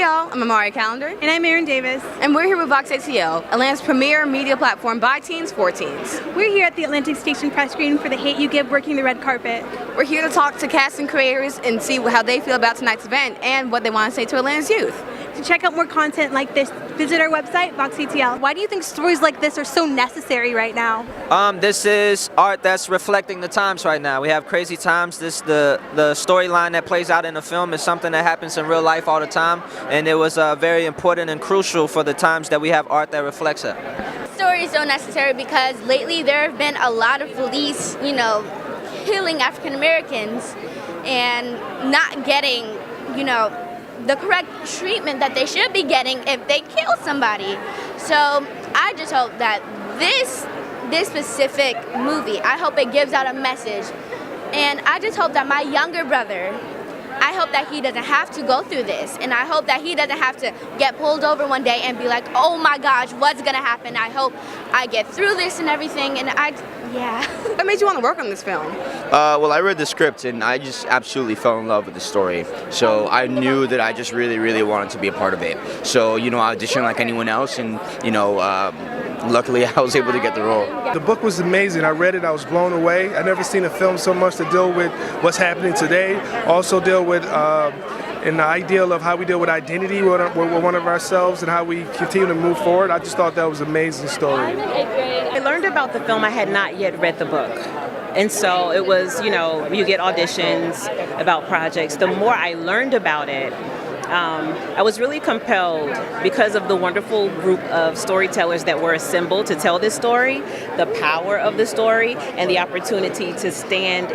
Hey y'all, I'm Amariyah, Callender. And I'm Erin Davis. And we're here with VOX ATL, Atlanta's premier media platform by teens for teens. We're here at the Atlantic Station press screening for The Hate U Give Working the Red Carpet. We're here to talk to cast and creators and see how they feel about tonight's event and what they want to say to Atlanta's youth. To check out more content like this, visit our website, VOX ATL. Why do you think stories like this are so necessary right now? This is art that's reflecting the times right now. We have crazy times. The storyline that plays out in the film is something that happens in real life all the time, and it was very important and crucial for the times that we have art that reflects it. Story is so necessary because lately there have been a lot of police, killing African Americans and not getting, the correct treatment that they should be getting if they kill somebody. So I just hope that this specific movie, I hope it gives out a message. And I just hope that my younger brother, I hope that he doesn't have to go through this. And I hope that he doesn't have to get pulled over one day and be like, oh my gosh, what's gonna happen? I hope I get through this and everything. And yeah. What made you want to work on this film? Well, I read the script and I just absolutely fell in love with the story. So I knew that I just really wanted to be a part of it. So, I auditioned like anyone else and, luckily I was able to get the role. The book was amazing. I read it, I was blown away. I never seen a film so much to deal with what's happening today. Also deal with and the ideal of how we deal with identity with one of ourselves and how we continue to move forward. I just thought that was an amazing story. I learned about the film. I had not yet read the book. And so it was, you get auditions about projects. The more I learned about it, I was really compelled because of the wonderful group of storytellers that were assembled to tell this story, the power of the story, and the opportunity to stand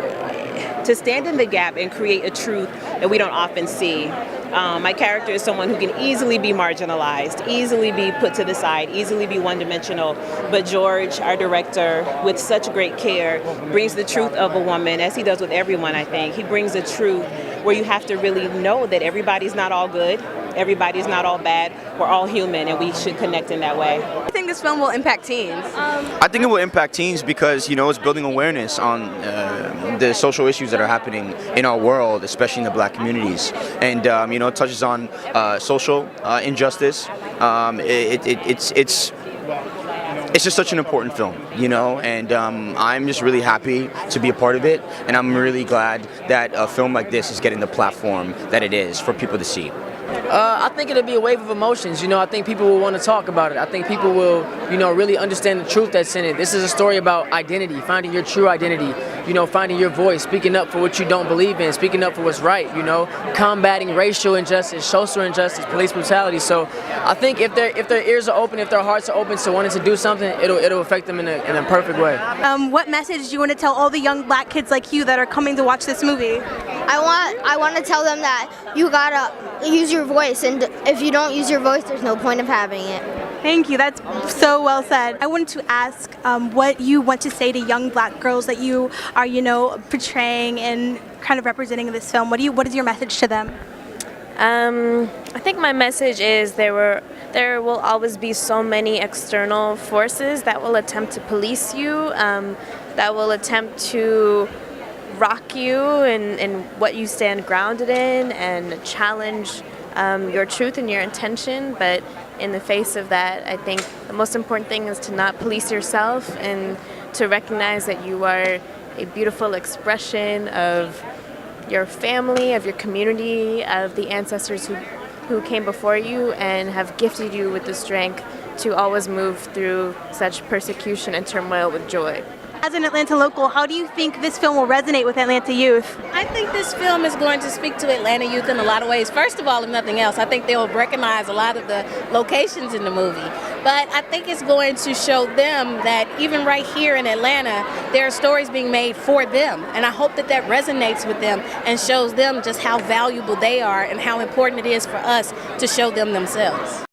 in the gap and create a truth that we don't often see. My character is someone who can easily be marginalized, easily be put to the side, easily be one-dimensional. But George, our director, with such great care, brings the truth of a woman, as he does with everyone, I think. He brings a truth where you have to really know that everybody's not all good, everybody's not all bad, we're all human, and we should connect in that way. I think this film will impact teens. I think it will impact teens because, it's building awareness on the social issues that are happening in our world, especially in the black communities. And, it touches on social injustice. It's just such an important film, and I'm just really happy to be a part of it, and I'm really glad that a film like this is getting the platform that it is for people to see. I think it'll be a wave of emotions. I think people will want to talk about it. I think people will, really understand the truth that's in it. This is a story about identity, finding your true identity, finding your voice, speaking up for what you don't believe in, speaking up for what's right, combating racial injustice, social injustice, police brutality. So I think if their ears are open, if their hearts are open to wanting to do something, it'll affect them in a perfect way. What message do you want to tell all the young black kids like you that are coming to watch this movie? I want to tell them that you gotta use your voice, and if you don't use your voice, there's no point of having it. Thank you, that's so well said. I wanted to ask what you want to say to young black girls that you are, portraying and kind of representing in this film. What is your message to them? I think my message is there will always be so many external forces that will attempt to police you, that will attempt to rock you in what you stand grounded in and challenge your truth and your intention. But in the face of that, I think the most important thing is to not police yourself and to recognize that you are a beautiful expression of your family, of your community, of the ancestors who came before you and have gifted you with the strength to always move through such persecution and turmoil with joy. As an Atlanta local, how do you think this film will resonate with Atlanta youth? I think this film is going to speak to Atlanta youth in a lot of ways. First of all, if nothing else, I think they'll recognize a lot of the locations in the movie. But I think it's going to show them that even right here in Atlanta, there are stories being made for them. And I hope that resonates with them and shows them just how valuable they are and how important it is for us to show them themselves.